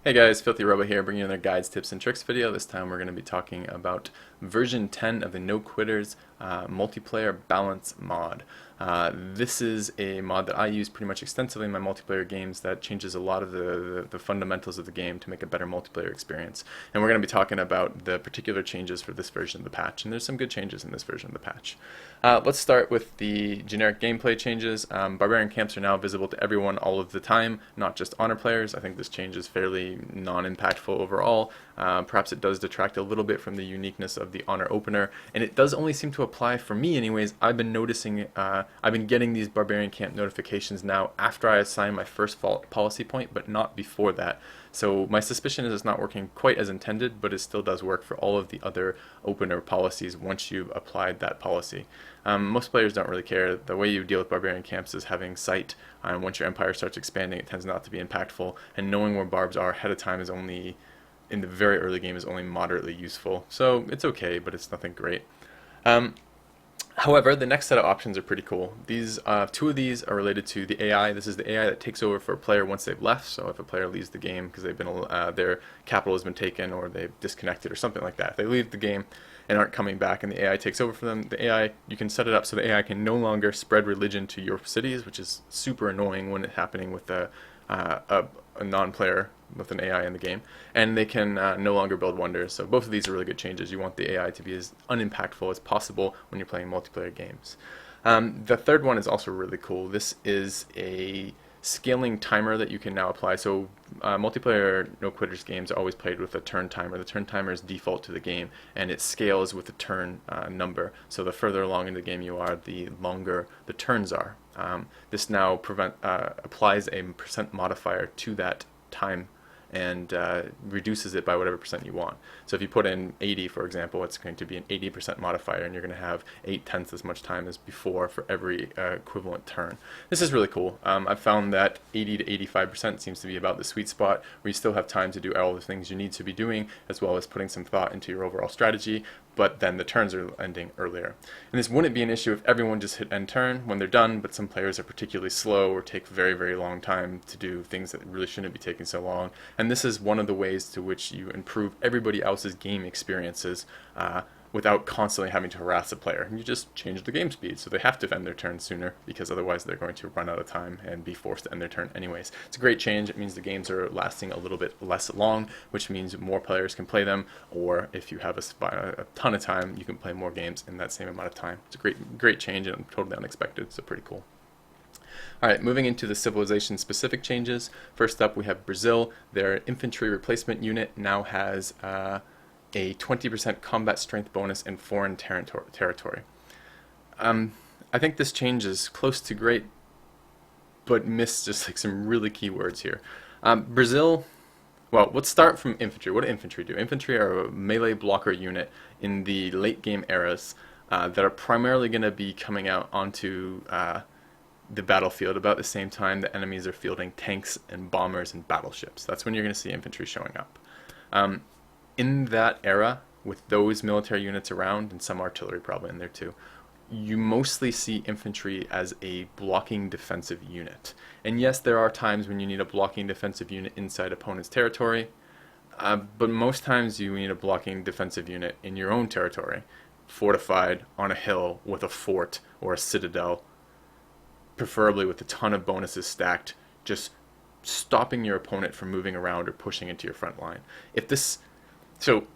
Hey guys, FilthyRobot here, bringing you another guides, tips, and tricks video. This time we're going to be talking about version 10 of the No Quitters multiplayer balance mod. This is a mod that I use pretty much extensively in my multiplayer games that changes a lot of the fundamentals of the game to make a better multiplayer experience. And we're going to be talking about the particular changes for this version of the patch, and there's some good changes in this version of the patch. Let's start with the generic gameplay changes. Barbarian camps are now visible to everyone all of the time, not just honor players. I think this change is fairly non-impactful overall. Perhaps it does detract a little bit from the uniqueness of the honor opener, and it does only seem to apply, for me anyways. I've been noticing, I've been getting these Barbarian camp notifications now after I assign my first policy point, but not before that. So my suspicion is it's not working quite as intended, but it still does work for all of the other opener policies once you've applied that policy. Most players don't really care. The way you deal with Barbarian camps is having sight. Once your empire starts expanding, it tends not to be impactful, and knowing where barbs are ahead of time is only, in the very early game, is only moderately useful. So it's okay, but it's nothing great. However, the next set of options are pretty cool. These two of these are related to the AI. This is the AI that takes over for a player once they've left. So if a player leaves the game because they've been their capital has been taken or they've disconnected or something like that, if they leave the game and aren't coming back and the AI takes over for them, the AI, you can set it up so the AI can no longer spread religion to your cities, which is super annoying when it's happening with a non-player with an AI in the game, and they can no longer build wonders. So both of these are really good changes. You want the AI to be as unimpactful as possible when you're playing multiplayer games. The third one is also really cool. This is a scaling timer that you can now apply. So multiplayer No Quitters games are always played with a turn timer. The turn timer is default to the game, and it scales with the turn number. So the further along in the game you are, the longer the turns are. This now applies a percent modifier to that time and reduces it by whatever percent you want. So if you put in 80, for example, it's going to be an 80% modifier, and you're going to have 8/10 as much time as before for every equivalent turn. This is really cool. I've found that 80 to 85% seems to be about the sweet spot, where you still have time to do all the things you need to be doing, as well as putting some thought into your overall strategy, but then the turns are ending earlier. And this wouldn't be an issue if everyone just hit end turn when they're done, but some players are particularly slow or take very, very long time to do things that really shouldn't be taking so long. And this is one of the ways to which you improve everybody else's game experiences without constantly having to harass a player. You just change the game speed, so they have to end their turn sooner, because otherwise they're going to run out of time and be forced to end their turn anyways. It's a great change. It means the games are lasting a little bit less long, which means more players can play them, or if you have a ton of time, you can play more games in that same amount of time. It's a great change and totally unexpected, so pretty cool. Alright, moving into the civilization-specific changes. First up, we have Brazil. Their infantry replacement unit now has a 20% combat strength bonus in foreign territory. I think this change is close to great, but missed just like some really key words here. Brazil, well, let's start from infantry. What do infantry do? Infantry are a melee blocker unit in the late game eras that are primarily going to be coming out onto the battlefield about the same time the enemies are fielding tanks and bombers and battleships. That's when you're going to see infantry showing up. In that era, with those military units around, and some artillery probably in there too, you mostly see infantry as a blocking defensive unit. And yes, there are times when you need a blocking defensive unit inside opponent's territory, but most times you need a blocking defensive unit in your own territory, fortified on a hill with a fort or a citadel, preferably with a ton of bonuses stacked, just stopping your opponent from moving around or pushing into your front line. So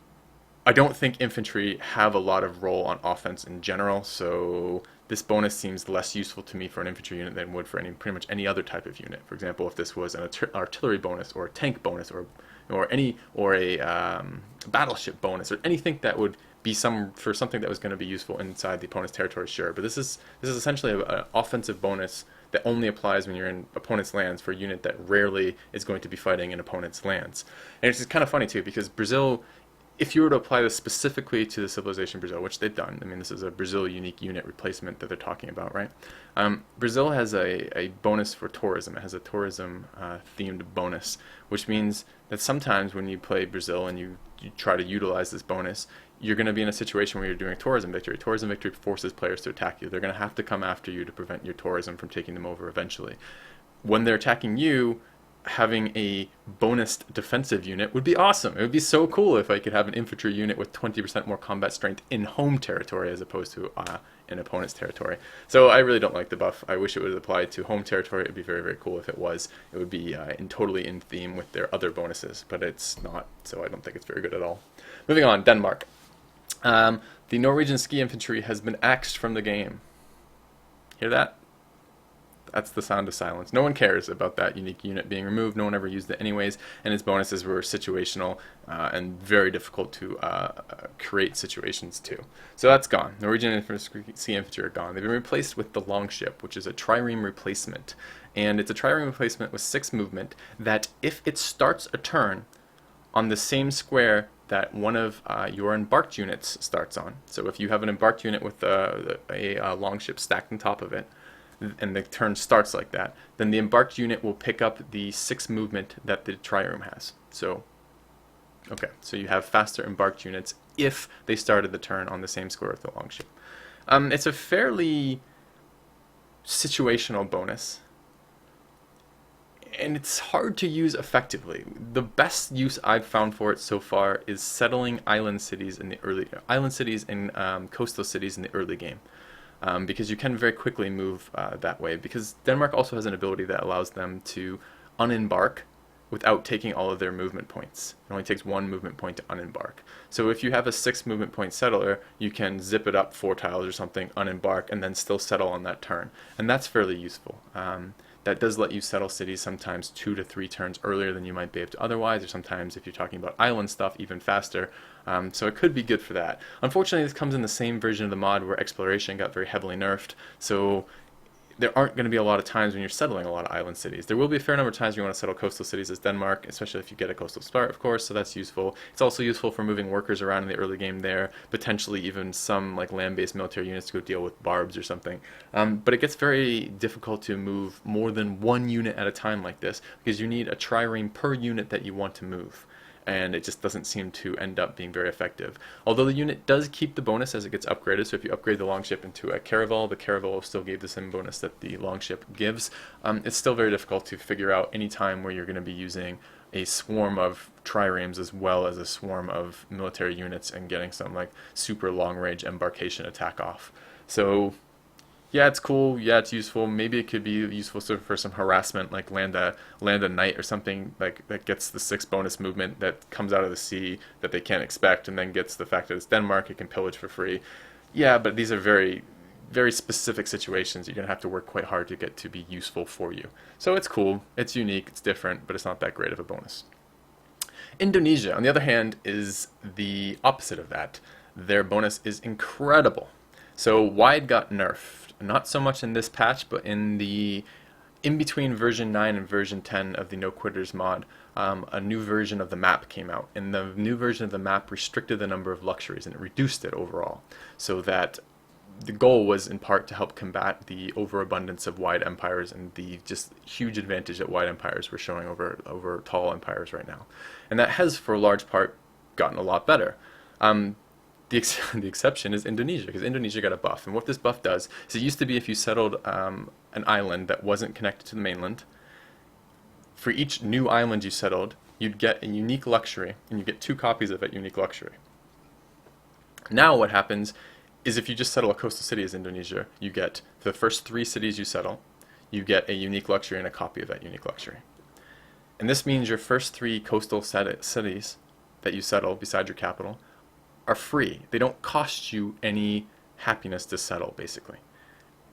I don't think infantry have a lot of role on offense in general, so this bonus seems less useful to me for an infantry unit than would for pretty much any other type of unit. For example, if this was an artillery bonus or a tank bonus or a battleship bonus or anything that would be for something that was going to be useful inside the opponent's territory, sure. But this is essentially an offensive bonus that only applies when you're in opponent's lands for a unit that rarely is going to be fighting in opponent's lands. And it's just kind of funny too, because Brazil, if you were to apply this specifically to the civilization Brazil, which they've done, I mean, this is a Brazil unique unit replacement that they're talking about, right? Brazil has a bonus for tourism. It has a tourism themed bonus, which means that sometimes when you play Brazil and you try to utilize this bonus, you're going to be in a situation where you're doing tourism victory. Tourism victory forces players to attack you. They're going to have to come after you to prevent your tourism from taking them over eventually. When they're attacking you, having a bonused defensive unit would be awesome. It would be so cool if I could have an infantry unit with 20% more combat strength in home territory as opposed to in opponent's territory. So I really don't like the buff. I wish it would apply to home territory. It would be very, very cool if it was. It would be totally in theme with their other bonuses, but it's not, so I don't think it's very good at all. Moving on, Denmark. The Norwegian ski infantry has been axed from the game. Hear that? That's the sound of silence. No one cares about that unique unit being removed. No one ever used it anyways, and its bonuses were situational and very difficult to create situations too. So that's gone. Norwegian Sea Infantry are gone. They've been replaced with the Longship, which is a trireme replacement. And it's a trireme replacement with 6 movement that if it starts a turn on the same square that one of your embarked units starts on. So if you have an embarked unit with a Longship stacked on top of it, and the turn starts like that, then the embarked unit will pick up the 6 movement that the trireme has. So, okay, so you have faster embarked units if they started the turn on the same square with the Longship. It's a fairly situational bonus, and it's hard to use effectively. The best use I've found for it so far is settling island cities and coastal cities in the early game. Because you can very quickly move that way, because Denmark also has an ability that allows them to unembark without taking all of their movement points. It only takes 1 movement point to unembark. So if you have a 6 movement point settler, you can zip it up 4 tiles or something, unembark, and then still settle on that turn. And that's fairly useful. That does let you settle cities sometimes 2 to 3 turns earlier than you might be able to otherwise, or sometimes if you're talking about island stuff, even faster. So it could be good for that. Unfortunately, this comes in the same version of the mod where exploration got very heavily nerfed, so there aren't going to be a lot of times when you're settling a lot of island cities. There will be a fair number of times when you want to settle coastal cities as Denmark, especially if you get a coastal start, of course, so that's useful. It's also useful for moving workers around in the early game there, potentially even some like land-based military units to go deal with barbs or something. But it gets very difficult to move more than 1 unit at a time like this, because you need a trireme per unit that you want to move. And it just doesn't seem to end up being very effective. Although the unit does keep the bonus as it gets upgraded, so if you upgrade the Longship into a Caravel, the Caravel will still give the same bonus that the Longship gives. It's still very difficult to figure out any time where you're going to be using a swarm of triremes as well as a swarm of military units and getting some like super long range embarkation attack off. So yeah, it's cool. Yeah, it's useful. Maybe it could be useful for some harassment, like land a knight or something like that gets the 6 bonus movement that comes out of the sea that they can't expect, and then gets the fact that it's Denmark, it can pillage for free. Yeah, but these are very, very specific situations. You're gonna have to work quite hard to get to be useful for you. So it's cool. It's unique. It's different, but it's not that great of a bonus. Indonesia, on the other hand, is the opposite of that. Their bonus is incredible. So wide got nerfed. Not so much in this patch, but in between version 9 and version 10 of the No Quitters mod, a new version of the map came out, and the new version of the map restricted the number of luxuries and it reduced it overall, so that the goal was in part to help combat the overabundance of wide empires and the just huge advantage that wide empires were showing over tall empires right now. And that has, for a large part, gotten a lot better. The exception is Indonesia, because Indonesia got a buff. And what this buff does is, it used to be if you settled an island that wasn't connected to the mainland, for each new island you settled, you'd get a unique luxury, and you get 2 copies of that unique luxury. Now what happens is, if you just settle a coastal city as Indonesia, you get, for the first 3 cities you settle, you get a unique luxury and a copy of that unique luxury. And this means your first 3 coastal cities that you settle beside your capital are free. They don't cost you any happiness to settle, basically.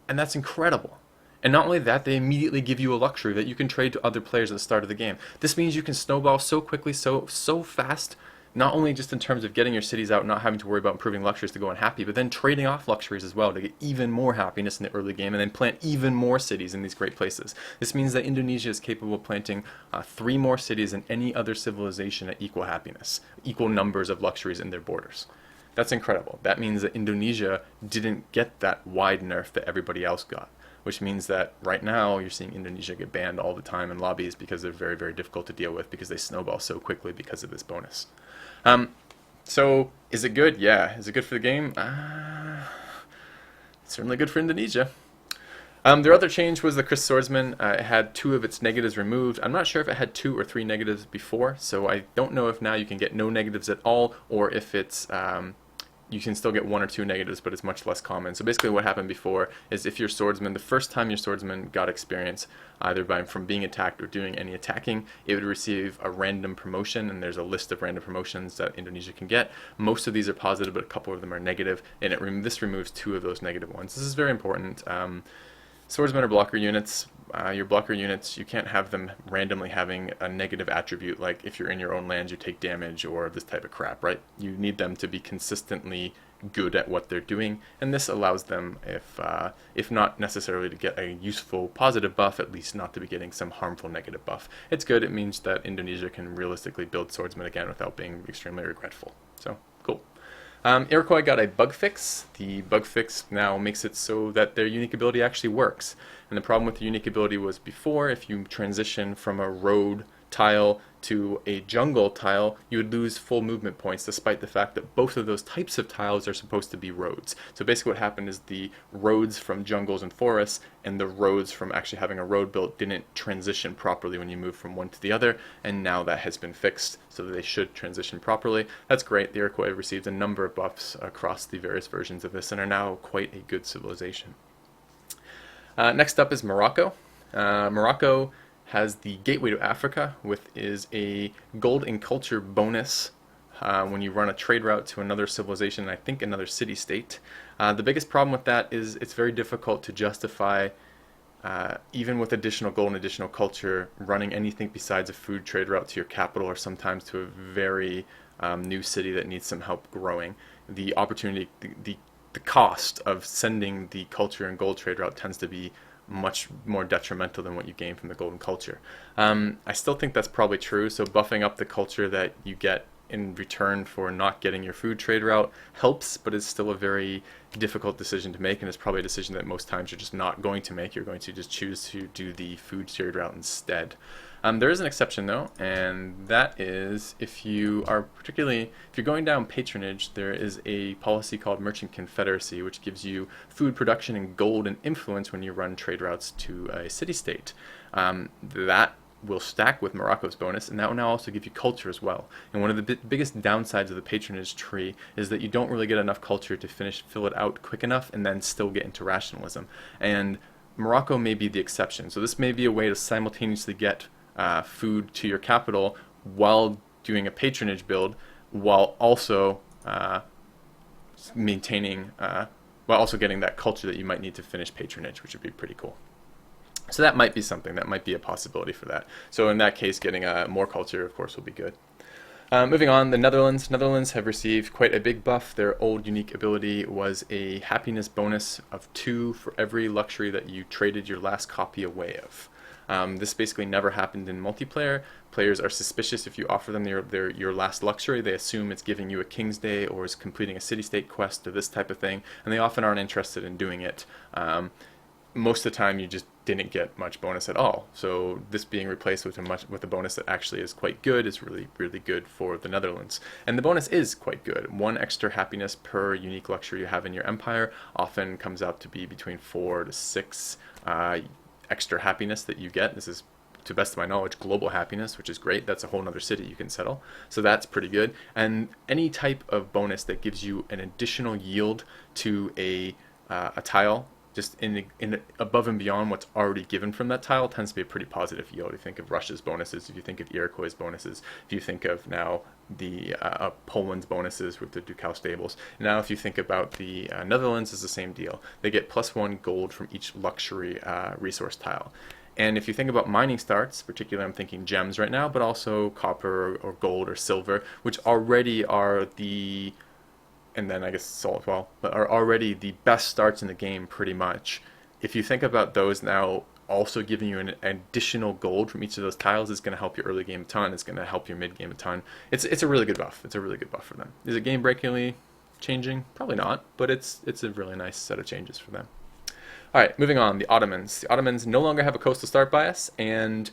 And that's incredible. And not only that, they immediately give you a luxury that you can trade to other players at the start of the game. This means you can snowball so quickly, so fast, not only just in terms of getting your cities out, not having to worry about improving luxuries to go unhappy, but then trading off luxuries as well to get even more happiness in the early game, and then plant even more cities in these great places. This means that Indonesia is capable of planting 3 more cities than any other civilization at equal happiness, equal numbers of luxuries in their borders. That's incredible. That means that Indonesia didn't get that wide nerf that everybody else got, which means that right now you're seeing Indonesia get banned all the time in lobbies because they're very, very difficult to deal with, because they snowball so quickly because of this bonus. So is it good? Yeah. Is it good for the game? It's certainly good for Indonesia. Their other change was the Chris Swordsman. It had 2 of its negatives removed. I'm not sure if it had 2 or 3 negatives before, so I don't know if now you can get no negatives at all, or if it's you can still get 1 or 2 negatives, but it's much less common. So basically what happened before is if your swordsman, the first time your swordsman got experience, either from being attacked or doing any attacking, it would receive a random promotion, and there's a list of random promotions that Indonesia can get. Most of these are positive, but a couple of them are negative, and this removes 2 of those negative ones. This is very important. Swordsmen are blocker units. Your blocker units, you can't have them randomly having a negative attribute, like if you're in your own lands you take damage or this type of crap, right? You need them to be consistently good at what they're doing, and this allows them, if not necessarily to get a useful positive buff, at least not to be getting some harmful negative buff. It's good. It means that Indonesia can realistically build swordsmen again without being extremely regretful. So, cool. Iroquois got a bug fix. The bug fix now makes it so that their unique ability actually works. And the problem with the unique ability was before, if you transition from a road tile to a jungle tile, you would lose full movement points, despite the fact that both of those types of tiles are supposed to be roads. So basically what happened is the roads from jungles and forests and the roads from actually having a road built didn't transition properly when you move from one to the other, and now that has been fixed so that they should transition properly. That's great. The Iroquois received a number of buffs across the various versions of this and are now quite a good civilization. Next up is Morocco. Morocco has the Gateway to Africa, which is a gold in culture bonus when you run a trade route to another civilization, and I think another city-state. The biggest problem with that is it's very difficult to justify, even with additional gold and additional culture, running anything besides a food trade route to your capital, or sometimes to a very new city that needs some help growing. The opportunity, the cost of sending the culture and gold trade route tends to be much more detrimental than what you gain from the golden culture. I still think that's probably true, so buffing up the culture that you get in return for not getting your food trade route helps, but it's still a very difficult decision to make, and it's probably a decision that most times you're just not going to make. You're going to just choose to do the food trade route instead. There is an exception though, and that is if you're going down patronage, there is a policy called Merchant Confederacy, which gives you food production and gold and influence when you run trade routes to a city-state. That will stack with Morocco's bonus, and that will now also give you culture as well. And one of the biggest downsides of the patronage tree is that you don't really get enough culture to fill it out quick enough and then still get into rationalism. And Morocco may be the exception. So this may be a way to simultaneously get food to your capital while doing a patronage build, while also while also getting that culture that you might need to finish patronage, which would be pretty cool. So that might be something, that might be a possibility for that. So in that case, getting more culture, of course, will be good. Moving on, the Netherlands. Netherlands have received quite a big buff. Their old unique ability was a happiness bonus of 2 for every luxury that you traded your last copy away of. This basically never happened in multiplayer. Players are suspicious if you offer them your last luxury. They assume it's giving you a King's Day or is completing a city-state quest or this type of thing, and they often aren't interested in doing it. Most of the time you just didn't get much bonus at all. So this being replaced with a bonus that actually is quite good is really, really good for the Netherlands. And the bonus is quite good. 1 extra happiness per unique luxury you have in your empire often comes out to be between 4 to 6 extra happiness that you get. This is, to the best of my knowledge, global happiness, which is great. That's a whole nother city you can settle. So that's pretty good. And any type of bonus that gives you an additional yield to a tile, just in above and beyond what's already given from that tile, tends to be a pretty positive yield. If you think of Russia's bonuses, if you think of Iroquois' bonuses, if you think of now the Poland's bonuses with the Ducal stables. Now if you think about the Netherlands, it's the same deal. They get +1 gold from each luxury resource tile. And if you think about mining starts, particularly I'm thinking gems right now, but also copper or gold or silver, which already are the, and then I guess salt as well, but are already the best starts in the game pretty much. If you think about those now also giving you an additional gold from each of those tiles, is going to help your early game a ton. It's going to help your mid game a ton. It's a really good buff. It's a really good buff for them. Is it game breakingly changing? Probably not, but it's a really nice set of changes for them. All right, moving on. The Ottomans. The Ottomans no longer have a coastal start bias, and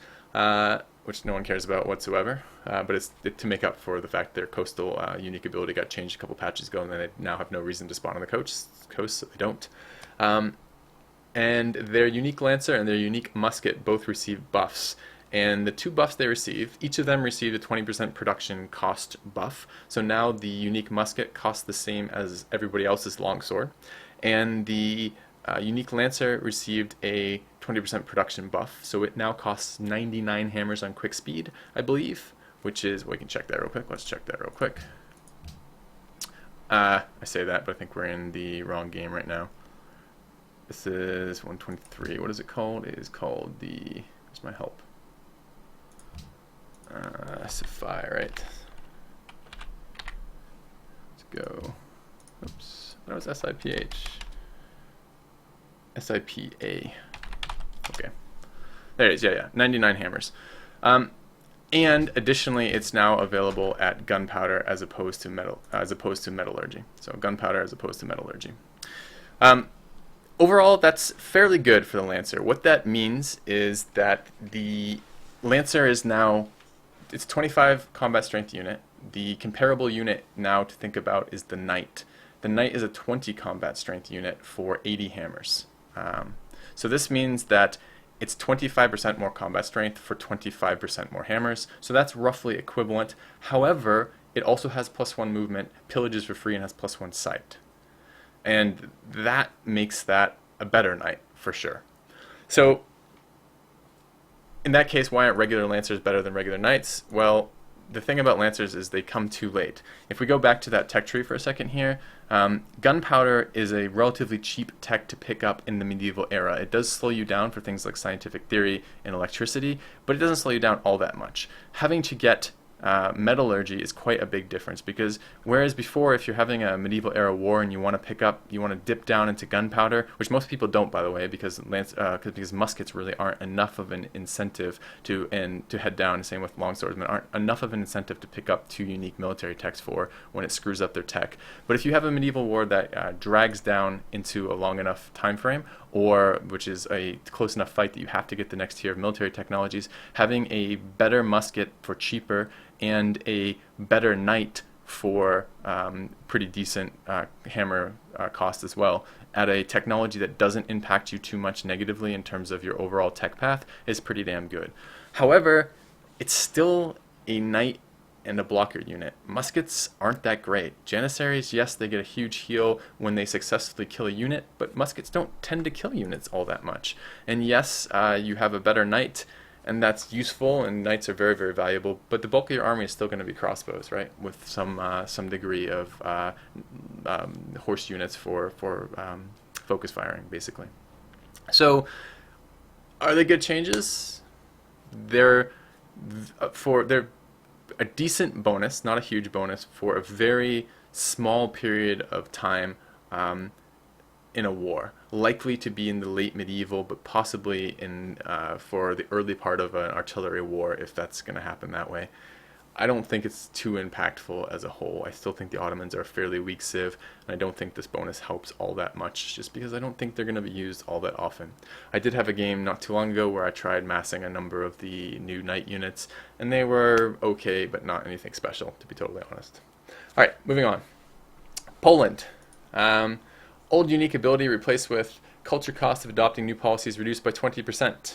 which no one cares about whatsoever. But it's to make up for the fact their coastal unique ability got changed a couple patches ago, and they now have no reason to spawn on the coast, so they don't. and their unique lancer and their unique musket both receive buffs. And the two buffs they receive, each of them received a 20% production cost buff. So now the unique musket costs the same as everybody else's longsword. And the unique lancer received a 20% production buff. So it now costs 99 hammers on quick speed, I believe, which is, we can check that real quick. Let's check that real quick. I say that, but I think we're in the wrong game right now. This is 123. What is it called? It is called the, where's my help? Sapphire, right? Let's go. Oops, that was SIPH. SIPA. Okay, there it is. Yeah, 99 hammers. And additionally, it's now available at gunpowder as opposed to metallurgy. So gunpowder as opposed to metallurgy. Overall, that's fairly good for the Lancer. What that means is that the Lancer is now, it's 25 combat strength unit. The comparable unit now to think about is the Knight. The Knight is a 20 combat strength unit for 80 hammers. So this means that it's 25% more combat strength for 25% more hammers. So that's roughly equivalent. However, it also has +1 movement, pillages for free, and has +1 sight. And that makes that a better Knight for sure. So in that case, why aren't regular Lancers better than regular Knights? Well, the thing about Lancers is they come too late. If we go back to that tech tree for a second here, gunpowder is a relatively cheap tech to pick up in the medieval era. It does slow you down for things like scientific theory and electricity, but it doesn't slow you down all that much. Having to get metallurgy is quite a big difference, because whereas before, if you're having a medieval era war and you want to dip down into gunpowder, which most people don't, by the way, because muskets really aren't enough of an incentive to head down. Same with longswordsmen, aren't enough of an incentive to pick up 2 unique military techs for when it screws up their tech. But if you have a medieval war that drags down into a long enough time frame, or which is a close enough fight that you have to get the next tier of military technologies, having a better musket for cheaper and a better Knight for pretty decent hammer cost as well, at a technology that doesn't impact you too much negatively in terms of your overall tech path, is pretty damn good. However, it's still a Knight and a blocker unit. Muskets aren't that great. Janissaries, yes, they get a huge heal when they successfully kill a unit, but muskets don't tend to kill units all that much. And yes, you have a better Knight, and that's useful, and Knights are very, very valuable, but the bulk of your army is still going to be crossbows, right? With some degree of horse units for focus firing, basically. So, are they good changes? They're a decent bonus, not a huge bonus, for a very small period of time in a war, likely to be in the late medieval, but possibly in for the early part of an artillery war, if that's going to happen that way. I don't think it's too impactful as a whole. I still think the Ottomans are a fairly weak civ, and I don't think this bonus helps all that much, just because I don't think they're going to be used all that often. I did have a game not too long ago where I tried massing a number of the new Knight units, and they were okay, but not anything special, to be totally honest. Alright, moving on. Poland. Old unique ability replaced with culture cost of adopting new policies reduced by 20%.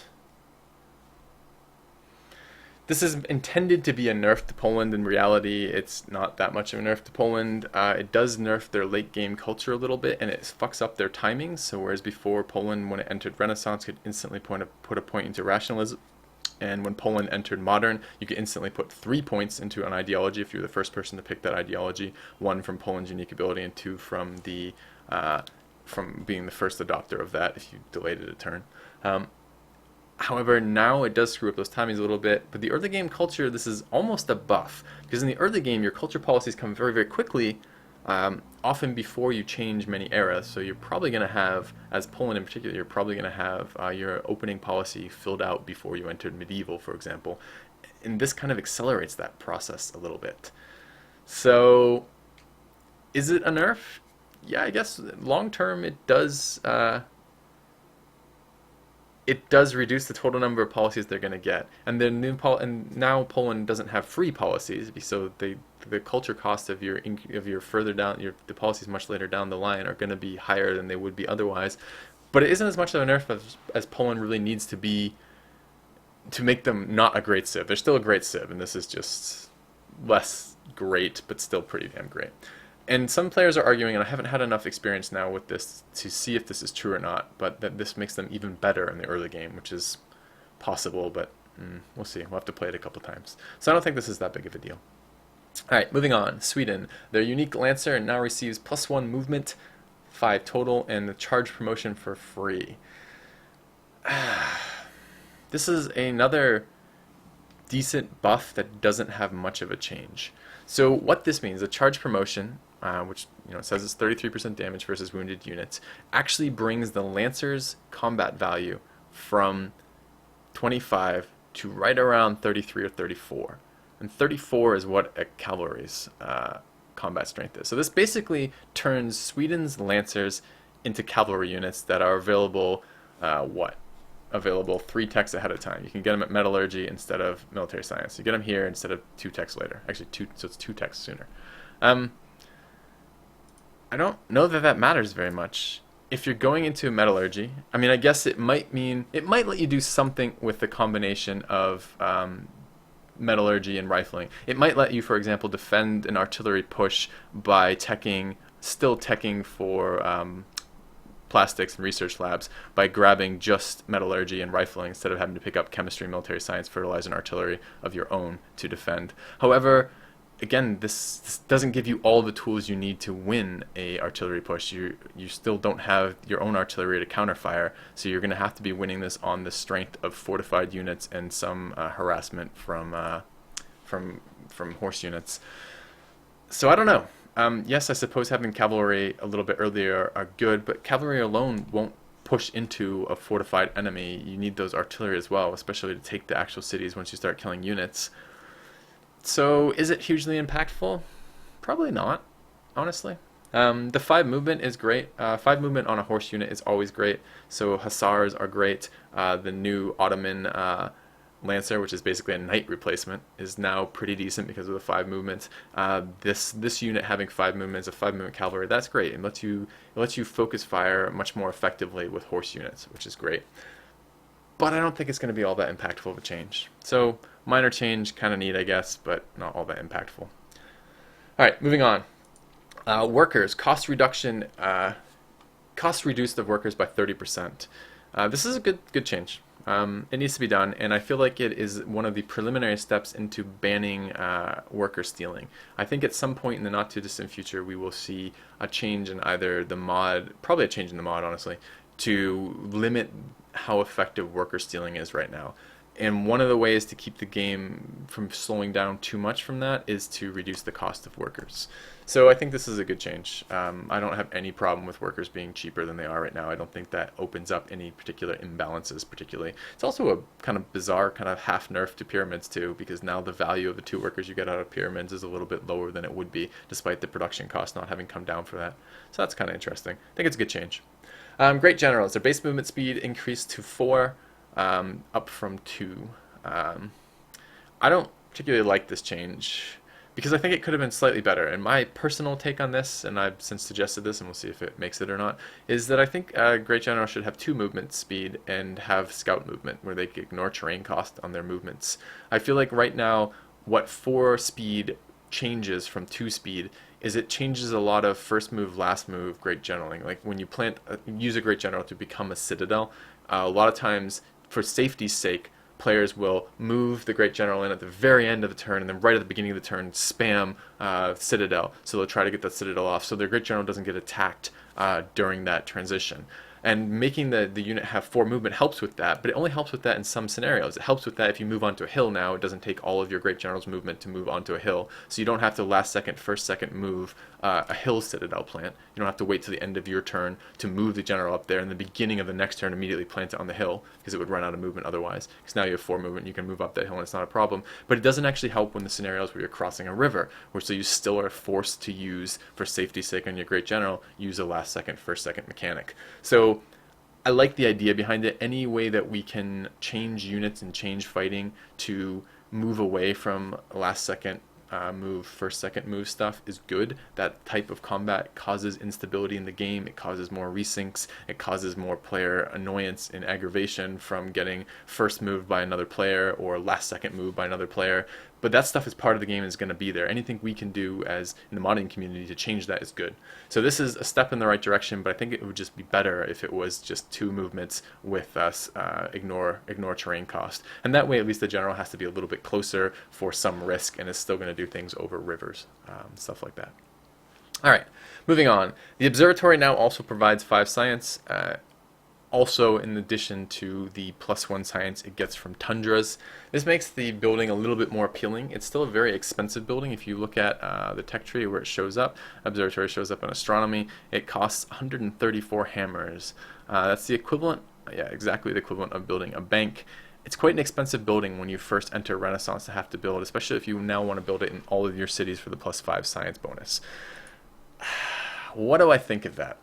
This is intended to be a nerf to Poland. In reality, it's not that much of a nerf to Poland. It does nerf their late game culture a little bit, and it fucks up their timings. So whereas before, Poland, when it entered Renaissance, could instantly put a point into rationalism, and when Poland entered modern, you could instantly put 3 points into an ideology if you were the first person to pick that ideology. 1 from Poland's unique ability, and 2 from being the first adopter of that if you delayed it a turn. However, now it does screw up those timings a little bit, but the early game culture, this is almost a buff, because in the early game, your culture policies come very, very quickly, often before you change many eras. So you're probably going to have, as Poland in particular, you're probably going to have your opening policy filled out before you entered medieval, for example. And this kind of accelerates that process a little bit. So, is it a nerf? Yeah, I guess long term it does. It does reduce the total number of policies they're going to get, and then now Poland doesn't have free policies, so the culture cost of your further down the policies much later down the line are going to be higher than they would be otherwise. but it isn't as much of a nerf as Poland really needs to be to make them not a great civ. They're still a great civ, and this is just less great, but still pretty damn great. And some players are arguing, and I haven't had enough experience now with this to see if this is true or not, but that this makes them even better in the early game, which is possible, but we'll see. We'll have to play it a couple times. So I don't think this is that big of a deal. Alright, moving on. Sweden. Their unique Lancer now receives +1 movement, 5 total, and the charge promotion for free. This is another decent buff that doesn't have much of a change. So what this means, the charge promotion, which it says it's 33% damage versus wounded units, actually brings the Lancer's combat value from 25 to right around 33 or 34. And 34 is what a cavalry's combat strength is. So this basically turns Sweden's Lancers into cavalry units that are available, available 3 techs ahead of time. You can get them at metallurgy instead of military science. You get them here instead of 2 techs later. Actually, so it's 2 techs sooner. I don't know that matters very much. If you're going into metallurgy, I mean, I guess it might let you do something with the combination of metallurgy and rifling. It might let you, for example, defend an artillery push by still teching for plastics and research labs by grabbing just metallurgy and rifling instead of having to pick up chemistry, military science, fertilizer, and artillery of your own to defend. However, again, this doesn't give you all the tools you need to win a artillery push. You still don't have your own artillery to counterfire, so you're going to have to be winning this on the strength of fortified units and some harassment from horse units. So I don't know. Yes, I suppose having cavalry a little bit earlier are good, but cavalry alone won't push into a fortified enemy. You need those artillery as well, especially to take the actual cities once you start killing units. So is it hugely impactful? Probably not, honestly. The 5 movement is great. 5 movement on a horse unit is always great. So hussars are great. The new Ottoman Lancer, which is basically a knight replacement, is now pretty decent because of the 5 movements. This unit having 5 movements, a 5 movement cavalry, that's great. It lets you focus fire much more effectively with horse units, which is great. But I don't think it's going to be all that impactful of a change. So minor change, kind of neat, I guess, but not all that impactful. All right, moving on. Workers, cost reduction. Cost reduced of workers by 30%. This is a good change. It needs to be done, and I feel like it is one of the preliminary steps into banning worker stealing. I think at some point in the not too distant future we will see a change in either the mod, probably a change in the mod honestly, to limit how effective worker stealing is right now. And one of the ways to keep the game from slowing down too much from that is to reduce the cost of workers. So I think this is a good change. I don't have any problem with workers being cheaper than they are right now. I don't think that opens up any particular imbalances particularly. It's also a kind of bizarre kind of half nerf to pyramids too, because now the value of the 2 workers you get out of pyramids is a little bit lower than it would be, despite the production cost not having come down for that. So that's kind of interesting. I think it's a good change. Great generals. Their base movement speed increased to 4, up from 2. I don't particularly like this change because I think it could have been slightly better. And my personal take on this, and I've since suggested this, and we'll see if it makes it or not, is that I think Great General should have 2 movement speed and have scout movement, where they can ignore terrain cost on their movements. I feel like right now, what 4 speed changes from 2 speed is it changes a lot of first move, last move, Great Generaling. Like when you use a Great General to become a citadel, a lot of times, for safety's sake, players will move the Great General in at the very end of the turn, and then right at the beginning of the turn spam Citadel. So they'll try to get that Citadel off so their Great General doesn't get attacked during that transition. And making the unit have 4 movement helps with that, but it only helps with that in some scenarios. It helps with that if you move onto a hill now, it doesn't take all of your Great General's movement to move onto a hill. So you don't have to last second, first second move a hill citadel plant. You don't have to wait till the end of your turn to move the general up there, and the beginning of the next turn immediately plant it on the hill, because it would run out of movement otherwise. Because now you have 4 movement, you can move up that hill and it's not a problem. But it doesn't actually help when the scenarios where you're crossing a river, where so you still are forced to use, for safety's sake on your Great General, use a last second, first second mechanic. So I like the idea behind it. Any way that we can change units and change fighting to move away from last second move, first, second move stuff is good. That type of combat causes instability in the game. It causes more resyncs. It causes more player annoyance and aggravation from getting first moved by another player or last second moved by another player. But that stuff is part of the game and is going to be there. Anything we can do as in the modding community to change that is good. So this is a step in the right direction, but I think it would just be better if it was just 2 movements with us ignore terrain cost. And that way at least the general has to be a little bit closer for some risk and is still going to do things over rivers, stuff like that. All right, moving on. The observatory now also provides 5 science. Also, in addition to the +1 science it gets from tundras. This makes the building a little bit more appealing. It's still a very expensive building. If you look at the tech tree where it shows up, observatory shows up in astronomy, it costs 134 hammers. That's the equivalent, exactly the equivalent of building a bank. It's quite an expensive building when you first enter Renaissance to have to build, especially if you now want to build it in all of your cities for the +5 science bonus. What do I think of that?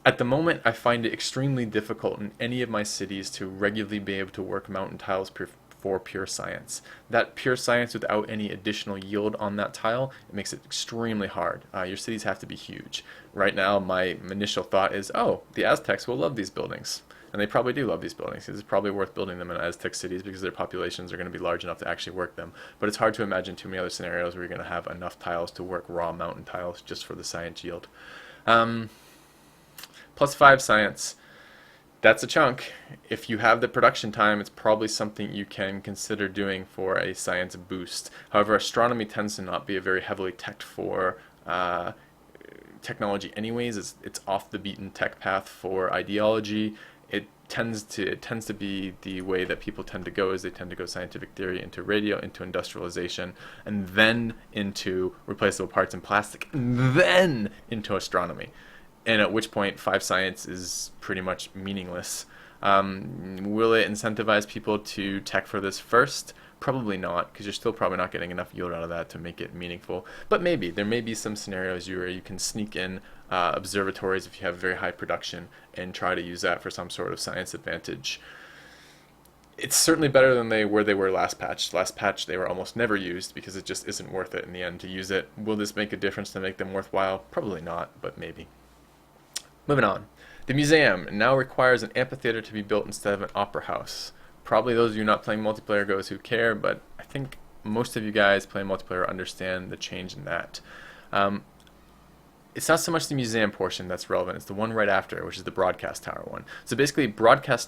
At the moment, I find it extremely difficult in any of my cities to regularly be able to work mountain tiles for pure science. That pure science without any additional yield on that tile, it makes it extremely hard. Your cities have to be huge. Right now, my initial thought is, oh, the Aztecs will love these buildings. And they probably do love these buildings. It's probably worth building them in Aztec cities because their populations are going to be large enough to actually work them. But it's hard to imagine too many other scenarios where you're going to have enough tiles to work raw mountain tiles just for the science yield. +5 science, that's a chunk. If you have the production time, it's probably something you can consider doing for a science boost. However, astronomy tends to not be a very heavily teched for technology anyways. It's off the beaten tech path for ideology. It tends to be the way that people tend to go, is they tend to go scientific theory into radio, into industrialization, and then into replaceable parts and plastic, and then into astronomy. And at which point 5 science is pretty much meaningless. Will it incentivize people to tech for this first? Probably not, because you're still probably not getting enough yield out of that to make it meaningful. But maybe. There may be some scenarios where you can sneak in observatories if you have very high production and try to use that for some sort of science advantage. It's certainly better than they were last patch. Last patch they were almost never used because it just isn't worth it in the end to use it. Will this make a difference to make them worthwhile? Probably not, but maybe. Moving on. The museum now requires an amphitheater to be built instead of an opera house. Probably those of you not playing multiplayer goes who care, but I think most of you guys playing multiplayer understand the change in that. It's not so much the museum portion that's relevant, it's the one right after, which is the broadcast tower one. So basically, broadcast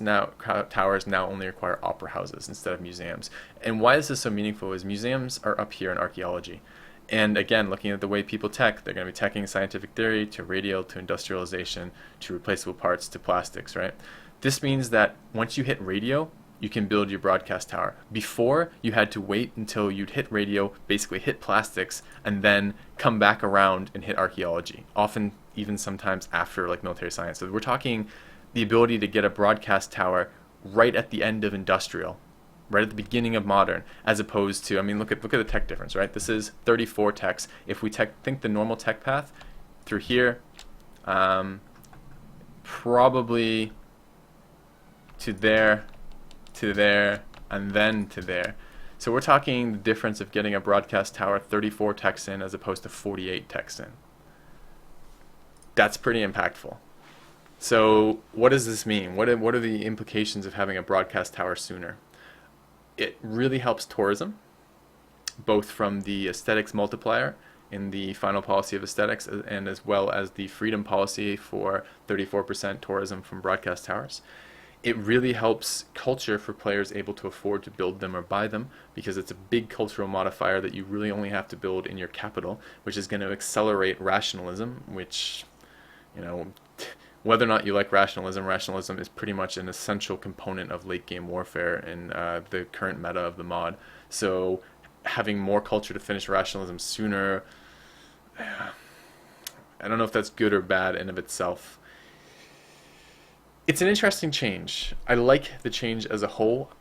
towers now only require opera houses instead of museums. And why this is so meaningful is museums are up here in archaeology. And again, looking at the way people tech, they're going to be teching scientific theory to radio to industrialization to replaceable parts to plastics, right? This means that once you hit radio, you can build your broadcast tower. Before, you had to wait until you'd hit radio, basically hit plastics, and then come back around and hit archaeology. Often, even sometimes after like military science. So we're talking the ability to get a broadcast tower right at the end of industrial, right at the beginning of modern, as opposed to, I mean, look at the tech difference, right? This is 34 techs. If we think the normal tech path through here, probably to there, and then to there. So we're talking the difference of getting a broadcast tower 34 techs in as opposed to 48 techs in. That's pretty impactful. So what does this mean? What are the implications of having a broadcast tower sooner? It really helps tourism, both from the aesthetics multiplier in the final policy of aesthetics and as well as the freedom policy for 34% tourism from broadcast towers. It really helps culture for players able to afford to build them or buy them because it's a big cultural modifier that you really only have to build in your capital, which is going to accelerate rationalism, which, you know, whether or not you like rationalism is pretty much an essential component of late game warfare in the current meta of the mod. So having more culture to finish rationalism sooner, I don't know if that's good or bad in of itself. It's an interesting change. I like the change as a whole.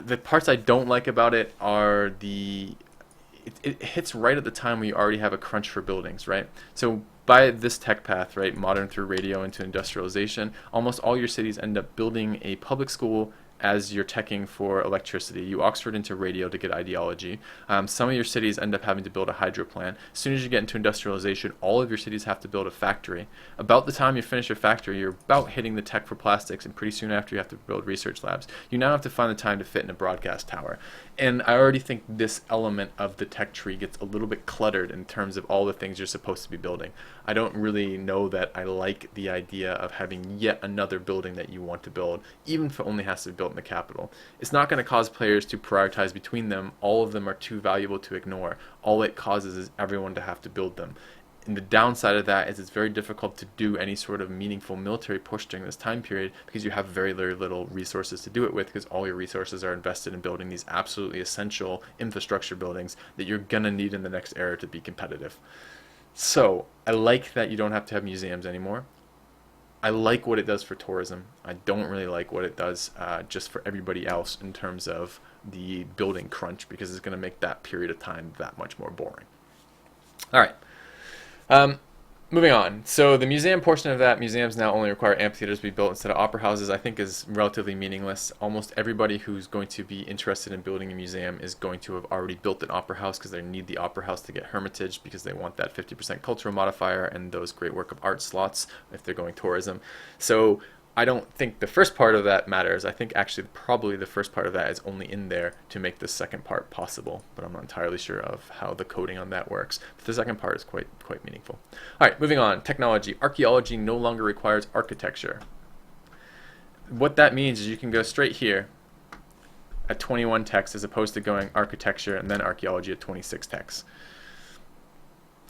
The parts I don't like about it are it hits right at the time where you already have a crunch for buildings, right? So by this tech path, right, modern through radio into industrialization, almost all your cities end up building a public school as you're teching for electricity. You Oxford into radio to get ideology. Some of your cities end up having to build a hydro plant. As soon as you get into industrialization, all of your cities have to build a factory. About the time you finish your factory, you're about hitting the tech for plastics, and pretty soon after you have to build research labs. You now have to find the time to fit in a broadcast tower. And I already think this element of the tech tree gets a little bit cluttered in terms of all the things you're supposed to be building. I don't really know that I like the idea of having yet another building that you want to build, even if it only has to be built in the capital. It's not going to cause players to prioritize between them. All of them are too valuable to ignore. All it causes is everyone to have to build them. And the downside of that is it's very difficult to do any sort of meaningful military push during this time period because you have very, very little resources to do it with, because all your resources are invested in building these absolutely essential infrastructure buildings that you're going to need in the next era to be competitive. So I like that you don't have to have museums anymore. I like what it does for tourism. I don't really like what it does just for everybody else in terms of the building crunch, because it's going to make that period of time that much more boring. All right. Moving on. So the museum portion of that, museums now only require amphitheaters to be built instead of opera houses, I think is relatively meaningless. Almost everybody who's going to be interested in building a museum is going to have already built an opera house, because they need the opera house to get hermitage, because they want that 50% cultural modifier and those great work of art slots if they're going tourism. So I don't think the first part of that matters. I think actually probably the first part of that is only in there to make the second part possible, but I'm not entirely sure of how the coding on that works. But the second part is quite meaningful. All right, moving on. Technology. Archaeology no longer requires architecture. What that means is you can go straight here at 21 techs as opposed to going architecture and then archaeology at 26 techs.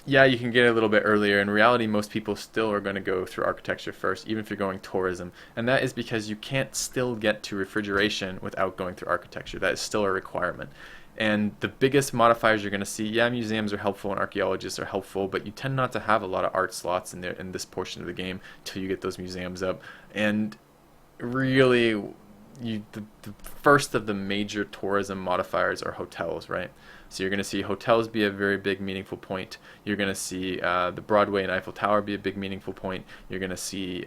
Yeah, you can get a little bit earlier. In reality, most people still are going to go through architecture first, even if you're going tourism. And that is because you can't still get to refrigeration without going through architecture. That is still a requirement. And the biggest modifiers you're going to see, yeah, museums are helpful and archaeologists are helpful, but you tend not to have a lot of art slots in there in this portion of the game till you get those museums up. And really, the first of the major tourism modifiers are hotels, right? So you're going to see hotels be a very big meaningful point. You're going to see the Broadway and Eiffel Tower be a big meaningful point. You're going to see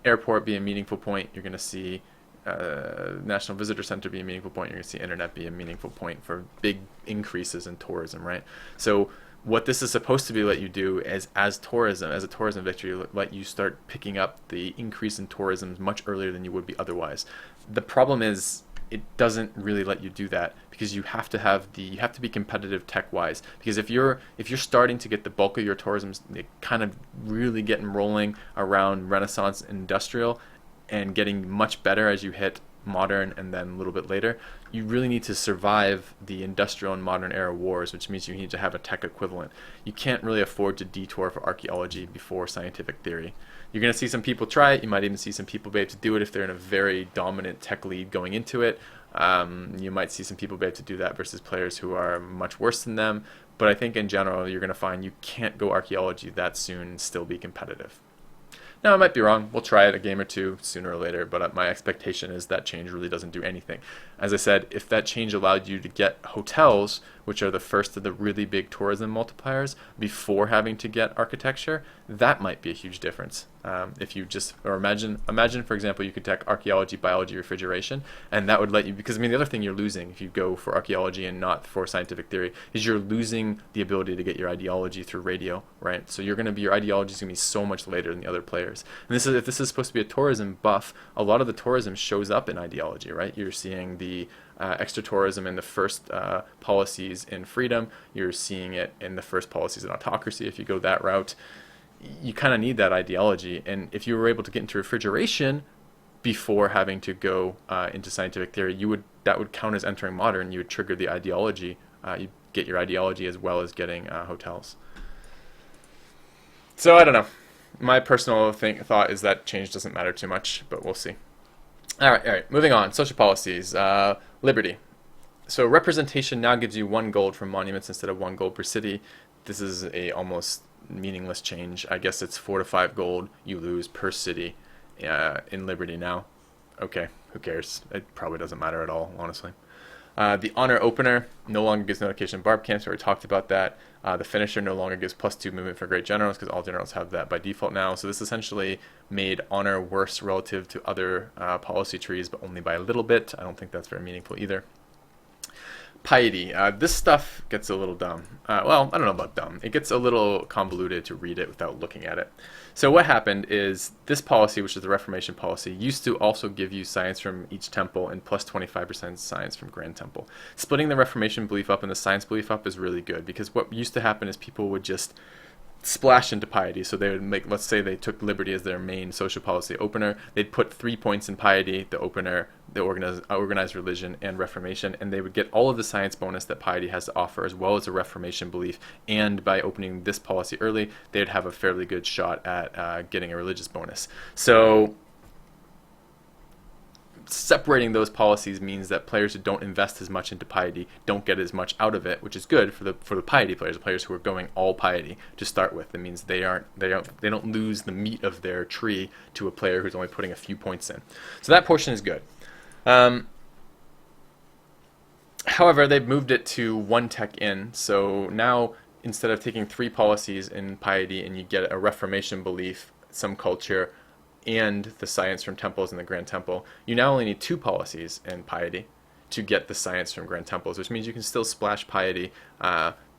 airport be a meaningful point. You're going to see National Visitor Center be a meaningful point. You're going to see internet be a meaningful point for big increases in tourism, right? So what this is supposed to be let you do is, as a tourism victory, let you start picking up the increase in tourism much earlier than you would be otherwise. The problem is it doesn't really let you do that, because you have to be competitive tech wise, because if you're starting to get the bulk of your tourism kind of really getting rolling around Renaissance industrial and getting much better as you hit modern and then a little bit later, you really need to survive the industrial and modern era wars, which means you need to have a tech equivalent. You can't really afford to detour for archaeology before scientific theory. You're going to see some people try it. You might even see some people be able to do it if they're in a very dominant tech lead going into it. You might see some people be able to do that versus players who are much worse than them. But I think in general, you're going to find you can't go archaeology that soon and still be competitive. Now, I might be wrong. We'll try it a game or two sooner or later, but my expectation is that change really doesn't do anything. As I said, if that change allowed you to get hotels, which are the first of the really big tourism multipliers, before having to get architecture, that might be a huge difference. If you just, or imagine, for example, you could take archaeology, biology, refrigeration, and that would let you, because I mean, the other thing you're losing if you go for archaeology and not for scientific theory is you're losing the ability to get your ideology through radio, right? So your ideology is going to be so much later than the other players. And if this is supposed to be a tourism buff, a lot of the tourism shows up in ideology, right? You're seeing the extra tourism in the first policies in freedom. You're seeing it in the first policies in autocracy if you go that route. You kind of need that ideology. And if you were able to get into refrigeration before having to go into scientific theory, that would count as entering modern. You would trigger the ideology. You get your ideology as well as getting hotels. So I don't know. My personal thought is that change doesn't matter too much, but we'll see. All right. Moving on. Social policies. Liberty. So representation now gives you 1 gold for monuments instead of 1 gold per city. This is a almost meaningless change. I guess it's 4 to 5 gold you lose per city in Liberty now. Okay, who cares? It probably doesn't matter at all, honestly. The honor opener no longer gives notification of barb camps. We already talked about that. The finisher no longer gives +2 movement for great generals because all generals have that by default now. So this essentially made honor worse relative to other policy trees, but only by a little bit. I don't think that's very meaningful either. Piety. This stuff gets a little dumb. Well, I don't know about dumb. It gets a little convoluted to read it without looking at it. So what happened is this policy, which is the Reformation policy, used to also give you science from each temple and plus 25% science from Grand Temple. Splitting the Reformation belief up and the science belief up is really good because what used to happen is people would just splash into piety. So they would make, let's say they took liberty as their main social policy opener, they'd put 3 points in piety, the opener, the organized religion, and Reformation, and they would get all of the science bonus that piety has to offer as well as a Reformation belief. And by opening this policy early, they'd have a fairly good shot at getting a religious bonus. So separating those policies means that players who don't invest as much into piety don't get as much out of it, which is good for the piety players, the players who are going all piety to start with. It means they don't lose the meat of their tree to a player who's only putting a few points in. So that portion is good. However, they've moved it to 1 tech in, so now instead of taking 3 policies in piety and you get a Reformation belief, some culture, and the science from temples and the Grand Temple, you now only need 2 policies in piety to get the science from Grand Temples, which means you can still splash piety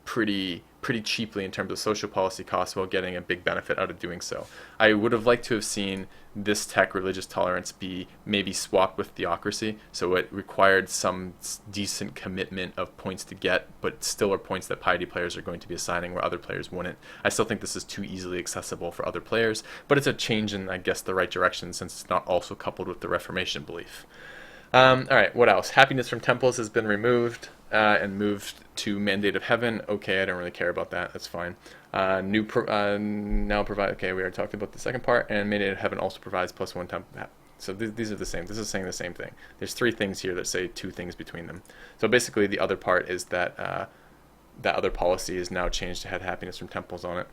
pretty cheaply in terms of social policy costs while getting a big benefit out of doing so. I would have liked to have seen this tech religious tolerance be maybe swapped with theocracy, so it required some decent commitment of points to get, but still are points that piety players are going to be assigning where other players wouldn't. I still think this is too easily accessible for other players, but it's a change in, I guess, the right direction since it's not also coupled with the Reformation belief. Alright, what else? Happiness from temples has been removed and moved to Mandate of Heaven. Okay, I don't really care about that. That's fine. Now provide. Okay, we already talked about the second part. And Mandate of Heaven also provides +1 temple. So these are the same. This is saying the same thing. There's 3 things here that say 2 things between them. So basically, the other part is that that other policy is now changed to have happiness from temples on it.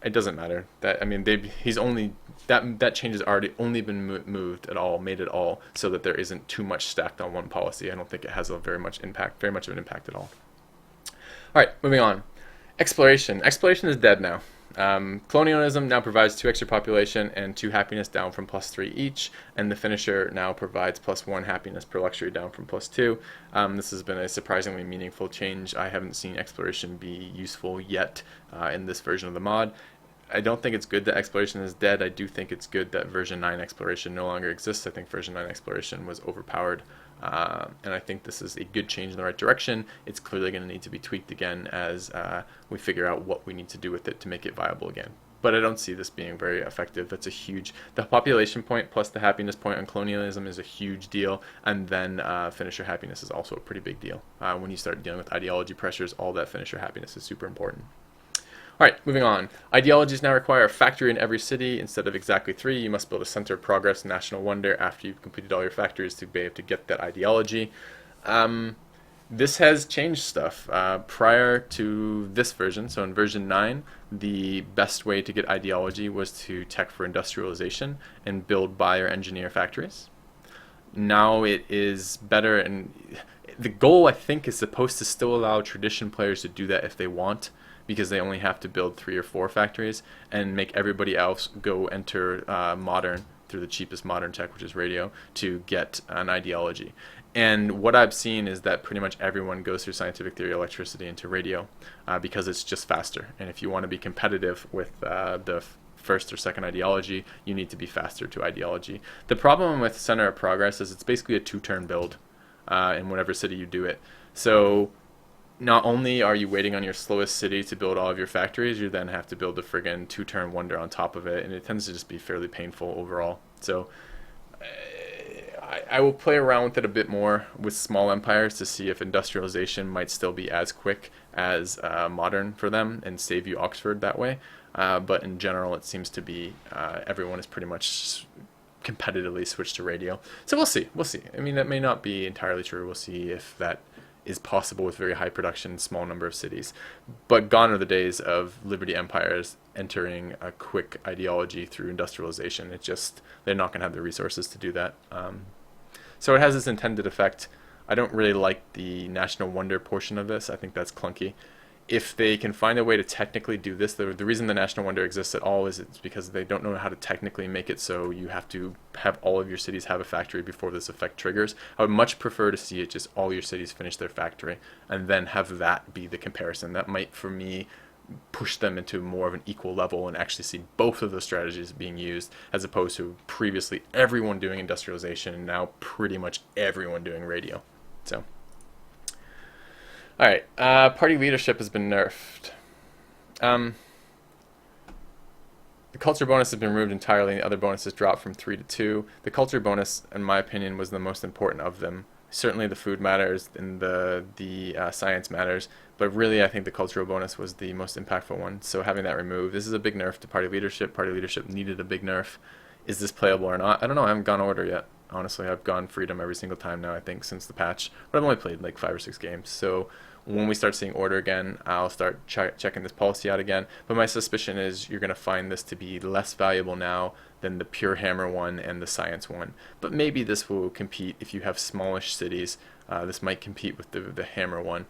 It doesn't matter. That, I mean, that change has already only been moved at all, made at all, so that there isn't too much stacked on one policy. I don't think it has a very much of an impact at all. All right, moving on. Exploration. Exploration is dead now. Colonialism now provides 2 extra population and 2 happiness down from +3 each, and the finisher now provides +1 happiness per luxury down from +2. This has been a surprisingly meaningful change. I haven't seen exploration be useful yet in this version of the mod. I don't think it's good that exploration is dead. I do think it's good that version 9 exploration no longer exists. I think version 9 exploration was overpowered. And I think this is a good change in the right direction. It's clearly going to need to be tweaked again as we figure out what we need to do with it to make it viable again. But I don't see this being very effective. It's the population point plus the happiness point on colonialism is a huge deal, and then finisher happiness is also a pretty big deal. When you start dealing with ideology pressures, all that finisher happiness is super important. Alright, moving on. Ideologies now require a factory in every city instead of exactly 3. You must build a center of progress, national wonder, after you've completed all your factories to be able to get that ideology. This has changed stuff. Prior to this version, so in version 9, the best way to get ideology was to tech for industrialization and build, buy, or engineer factories. Now it is better, and the goal, I think, is supposed to still allow tradition players to do that if they want, because they only have to build 3 or 4 factories and make everybody else go enter modern through the cheapest modern tech, which is radio, to get an ideology. And what I've seen is that pretty much everyone goes through scientific theory, electricity into radio because it's just faster. And if you want to be competitive with the first or second ideology, you need to be faster to ideology. The problem with Center of Progress is it's basically a 2-turn build in whatever city you do it. So not only are you waiting on your slowest city to build all of your factories, you then have to build a friggin' 2-turn wonder on top of it, and it tends to just be fairly painful overall. So I will play around with it a bit more with small empires to see if industrialization might still be as quick as modern for them and save you Oxford that way. But in general, it seems to be everyone is pretty much competitively switched to radio. So we'll see. I mean, that may not be entirely true. We'll see if that is possible with very high production, small number of cities. But gone are the days of Liberty empires entering a quick ideology through industrialization. They're not going to have the resources to do that. So it has its intended effect. I don't really like the national wonder portion of this. I think that's clunky. If they can find a way to technically do this, the reason the national wonder exists at all is it's because they don't know how to technically make it so you have to have all of your cities have a factory before this effect triggers. I would much prefer to see it just all your cities finish their factory and then have that be the comparison. That might, for me, push them into more of an equal level and actually see both of those strategies being used, as opposed to previously everyone doing industrialization and now pretty much everyone doing radio. So, all right, party leadership has been nerfed. The culture bonus has been removed entirely, and the other bonuses dropped from 3 to 2. The culture bonus, in my opinion, was the most important of them. Certainly the food matters and the science matters, but really I think the cultural bonus was the most impactful one. So having that removed, this is a big nerf to party leadership. Party leadership needed a big nerf. Is this playable or not? I don't know. I haven't gone order yet. Honestly, I've gone freedom every single time now, I think, since the patch. But I've only played like 5 or 6 games. So when we start seeing order again, I'll start checking this policy out again. But my suspicion is you're going to find this to be less valuable now than the pure hammer one and the science one. But maybe this will compete if you have smallish cities. This might compete with the hammer one,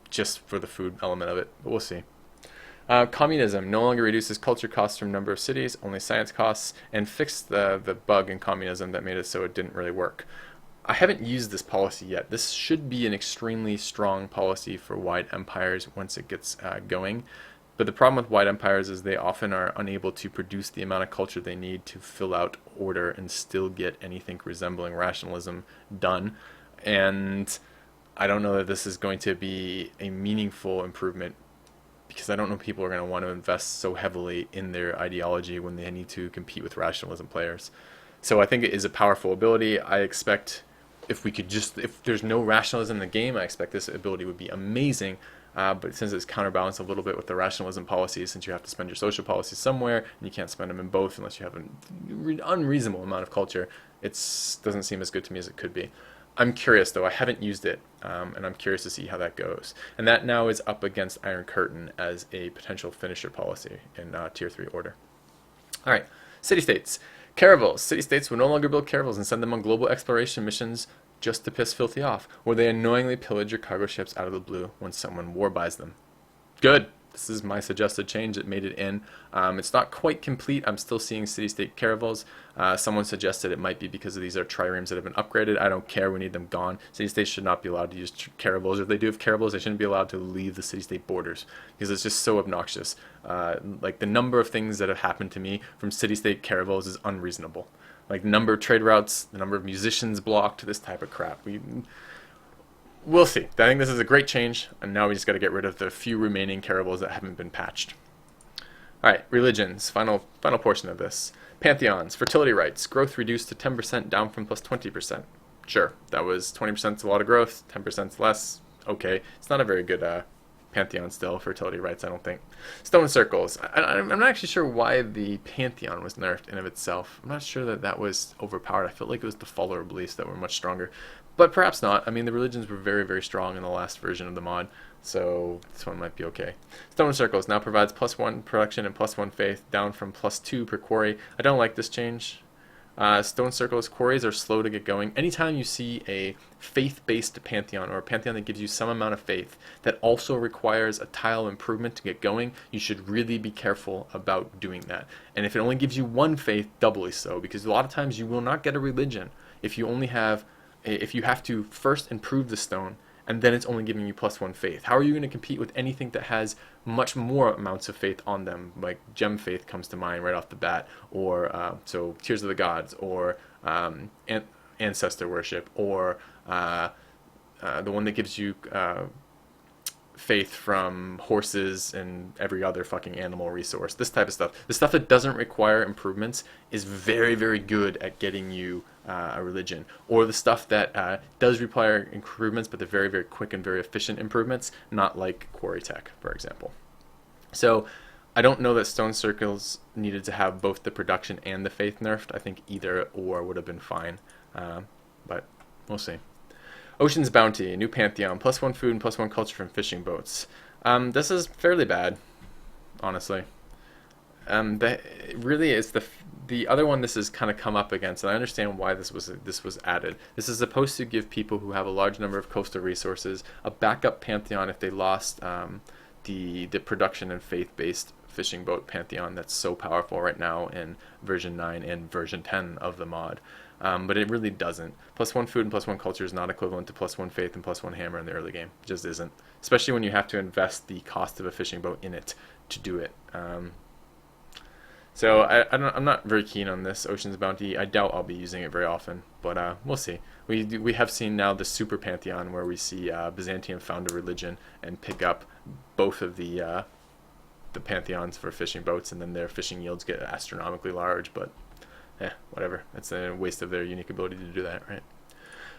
just for the food element of it. But we'll see. Communism no longer reduces culture costs from number of cities, only science costs, and fixed the bug in communism that made it so it didn't really work. I haven't used this policy yet. This should be an extremely strong policy for wide empires once it gets going. But the problem with wide empires is they often are unable to produce the amount of culture they need to fill out order and still get anything resembling rationalism done. And I don't know that this is going to be a meaningful improvement, because I don't know people are going to want to invest so heavily in their ideology when they need to compete with rationalism players. So I think it is a powerful ability. I expect if there's no rationalism in the game, I expect this ability would be amazing. But since it's counterbalanced a little bit with the rationalism policies, since you have to spend your social policies somewhere, and you can't spend them in both unless you have an unreasonable amount of culture, it doesn't seem as good to me as it could be. I'm curious, though. I haven't used it, and I'm curious to see how that goes. And that now is up against Iron Curtain as a potential finisher policy in Tier 3 order. All right, city-states. Caravels. City-states will no longer build caravels and send them on global exploration missions just to piss Filthy off, where they unknowingly pillage your cargo ships out of the blue when someone war buys them. Good. This is my suggested change that made it in. It's not quite complete. I'm still seeing city-state caravels. Someone suggested it might be because of these are triremes that have been upgraded. I don't care. We need them gone. City-states should not be allowed to use caravels. If they do have caravels, they shouldn't be allowed to leave the city-state borders because it's just so obnoxious. Like the number of things that have happened to me from city-state caravels is unreasonable. Like the number of trade routes, the number of musicians blocked, this type of crap. We'll see. I think this is a great change, and now we just got to get rid of the few remaining caravels that haven't been patched. All right, religions. Final portion of this. Pantheons. Fertility rites. Growth reduced to 10%, down from plus 20%. Sure, that was 20% is a lot of growth, 10% is less. Okay, it's not a very good pantheon still. Fertility rites, I don't think. Stone circles. I'm not actually sure why the pantheon was nerfed in of itself. I'm not sure that was overpowered. I felt like it was the follower beliefs that were much stronger. But perhaps not. I mean, the religions were very, very strong in the last version of the mod, so this one might be okay. Stone Circles now provides +1 production and +1 faith, down from +2 per quarry. I don't like this change. Stone Circles quarries are slow to get going. Anytime you see a faith-based pantheon, or a pantheon that gives you some amount of faith, that also requires a tile improvement to get going, you should really be careful about doing that. And if it only gives you 1 faith, doubly so, because a lot of times you will not get a religion if you have to first improve the stone and then it's only giving you +1 faith. How are you going to compete with anything that has much more amounts of faith on them? Like gem faith comes to mind right off the bat, or so Tears of the Gods, or ancestor worship, or the one that gives you faith from horses and every other fucking animal resource. This type of stuff. The stuff that doesn't require improvements is very, very good at getting you a religion. Or the stuff that does require improvements, but they're very, very quick and very efficient improvements, not like quarry tech, for example. So I don't know that Stone Circles needed to have both the production and the faith nerfed. I think either or would have been fine, but we'll see. Ocean's Bounty, new pantheon, +1 food and +1 culture from fishing boats. This is fairly bad, honestly. Really, it's the other one this has kind of come up against, and I understand why this was added. This is supposed to give people who have a large number of coastal resources a backup pantheon if they lost the production and faith-based fishing boat pantheon that's so powerful right now in version 9 and version 10 of the mod. But it really doesn't. +1 food and +1 culture is not equivalent to +1 faith and +1 hammer in the early game. It just isn't. Especially when you have to invest the cost of a fishing boat in it to do it. So I'm not very keen on this Ocean's Bounty. I doubt I'll be using it very often, but we'll see. We have seen now the Super Pantheon where we see Byzantium found a religion and pick up both of the pantheons for fishing boats, and then their fishing yields get astronomically large, but whatever. It's a waste of their unique ability to do that, right?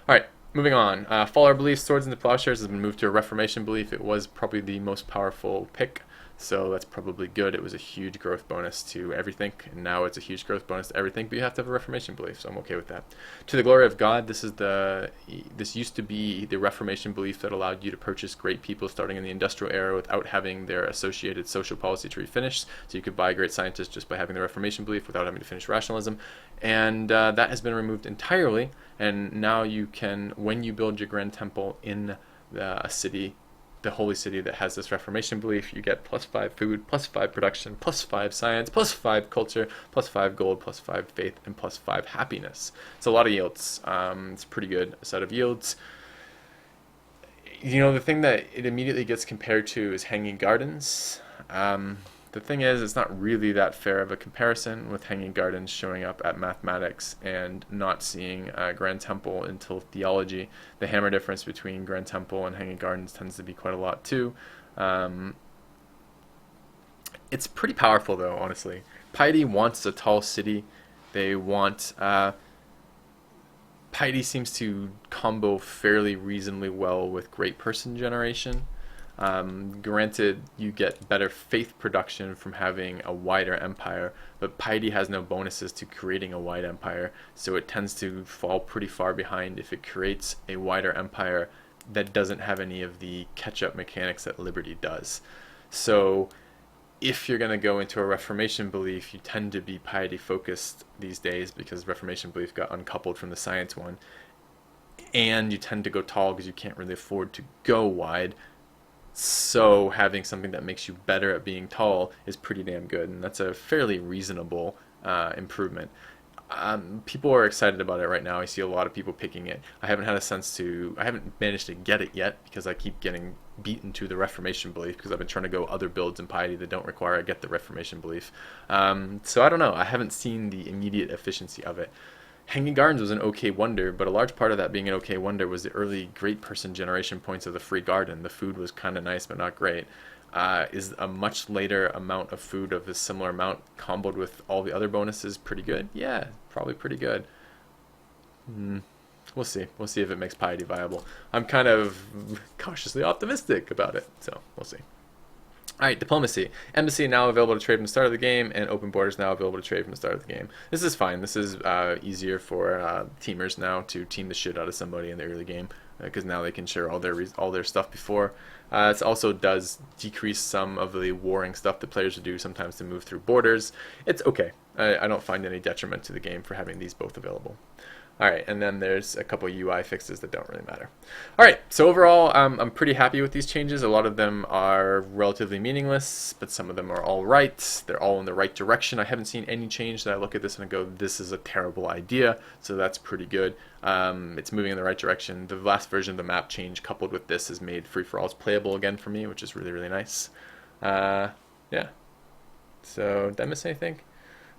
Alright, moving on. Follower Belief, Swords into Plowshares has been moved to a Reformation Belief. It was probably the most powerful pick, so that's probably good. It was a huge growth bonus to everything, and now it's a huge growth bonus to everything, but you have to have a Reformation Belief, so I'm okay with that. To the Glory of God, this used to be the Reformation Belief that allowed you to purchase great people starting in the Industrial Era without having their associated social policy tree finished, so you could buy great scientists just by having the Reformation Belief without having to finish rationalism, and that has been removed entirely, and now you can, when you build your Grand Temple in a city, the holy city that has this Reformation Belief, you get +5 food, +5 production, +5 science, +5 culture, +5 gold, +5 faith, and +5 happiness. It's a lot of yields. It's a pretty good set of yields. You know, the thing that it immediately gets compared to is Hanging Gardens. The thing is, it's not really that fair of a comparison with Hanging Gardens showing up at mathematics and not seeing Grand Temple until theology. The hammer difference between Grand Temple and Hanging Gardens tends to be quite a lot too. It's pretty powerful though, honestly. Piety wants a tall city. They want... Piety seems to combo fairly reasonably well with Great Person Generation. Granted, you get better faith production from having a wider empire, but piety has no bonuses to creating a wide empire, so it tends to fall pretty far behind if it creates a wider empire that doesn't have any of the catch-up mechanics that liberty does. So if you're going to go into a Reformation Belief, you tend to be piety focused these days because Reformation Belief got uncoupled from the science one, and you tend to go tall because you can't really afford to go wide. So having something that makes you better at being tall is pretty damn good, and that's a fairly reasonable improvement. People are excited about it right now. I see a lot of people picking it. I haven't managed to get it yet because I keep getting beaten to the Reformation Belief because I've been trying to go other builds in piety that don't require I get the Reformation Belief. So I don't know. I haven't seen the immediate efficiency of it. Hanging Gardens was an okay wonder, but a large part of that being an okay wonder was the early Great Person Generation points of the free garden. The food was kind of nice, but not great. Is a much later amount of food of a similar amount comboed with all the other bonuses pretty good? Yeah, probably pretty good. We'll see. We'll see if it makes piety viable. I'm kind of cautiously optimistic about it, so we'll see. Alright, Diplomacy. Embassy now available to trade from the start of the game, and Open Borders now available to trade from the start of the game. This is fine. This is easier for teamers now to team the shit out of somebody in the early game, because now they can share all their stuff before. It also does decrease some of the warring stuff that players would do sometimes to move through borders. It's okay. I don't find any detriment to the game for having these both available. Alright, and then there's a couple UI fixes that don't really matter. Alright, so overall, I'm pretty happy with these changes. A lot of them are relatively meaningless, but some of them are all right. They're all in the right direction. I haven't seen any change that I look at this and I go, this is a terrible idea, so that's pretty good. It's moving in the right direction. The last version of the map change coupled with this has made free-for-alls playable again for me, which is really, really nice. Yeah. So, did I miss anything?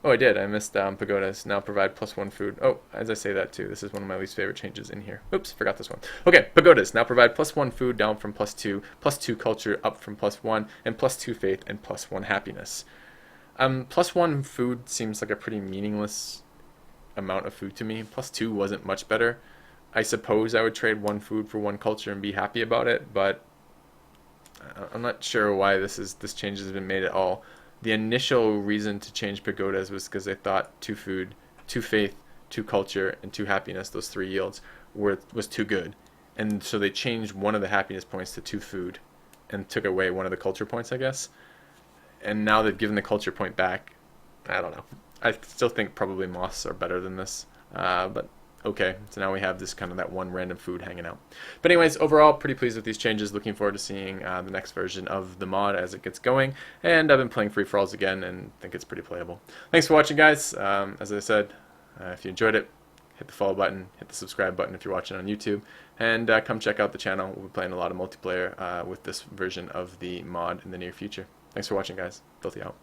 Oh, I did. I missed pagodas. Now provide +1 food. Oh, as I say that too, this is one of my least favorite changes in here. Oops, forgot this one. Okay, pagodas. Now provide +1 food down from +2, +2 culture up from +1, and +2 faith and +1 happiness. +1 food seems like a pretty meaningless amount of food to me. +2 wasn't much better. I suppose I would trade 1 food for 1 culture and be happy about it, but I'm not sure why this change has been made at all. The initial reason to change pagodas was because they thought 2 food, 2 faith, 2 culture, and 2 happiness, those 3 yields, was too good. And so they changed one of the happiness points to 2 food and took away one of the culture points, I guess. And now they've given the culture point back. I don't know. I still think probably moths are better than this, but okay. So now we have this kind of that one random food hanging out. But anyways, overall, pretty pleased with these changes. Looking forward to seeing the next version of the mod as it gets going. And I've been playing free for alls again and think it's pretty playable. Thanks for watching, guys. As I said, if you enjoyed it, hit the follow button, hit the subscribe button if you're watching on YouTube, and come check out the channel. We'll be playing a lot of multiplayer with this version of the mod in the near future. Thanks for watching, guys. Filthy out.